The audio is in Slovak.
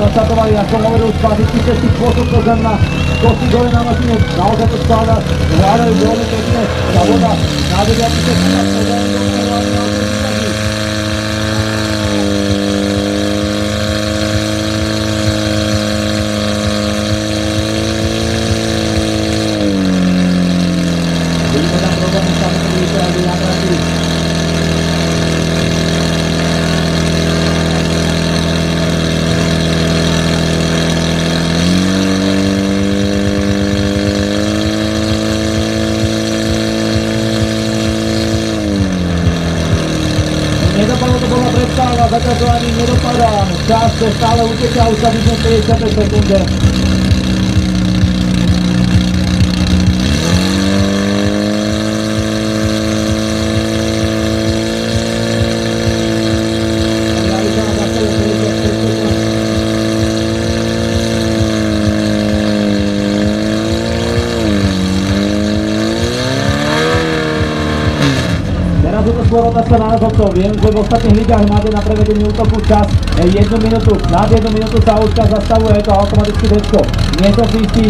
nastartovali, ako som hovoril, klasický český spôsob, to znamená kosti dole na mašine, naozaj to skladá, hľadajú veľmi pekne, tá voda na 9 sekundách, to veľmi dobre hľadajú na autorizácii. Vidíme tam problémy, samozrejme, vytvárajú na trati. Nedopadlo to podľa predstava, zatiaľ to ani nedopadá. Čas to stále uteká, už sa vidíme 55 sekunde. Teraz je to skôr otázka na rozhodcov. Viem, že v ostatných ligách máte na prevedenie útoku čas 1 minútu. Nad 1 minútu sa už čas zastavuje, je to automaticky dečko. Nie som si istý.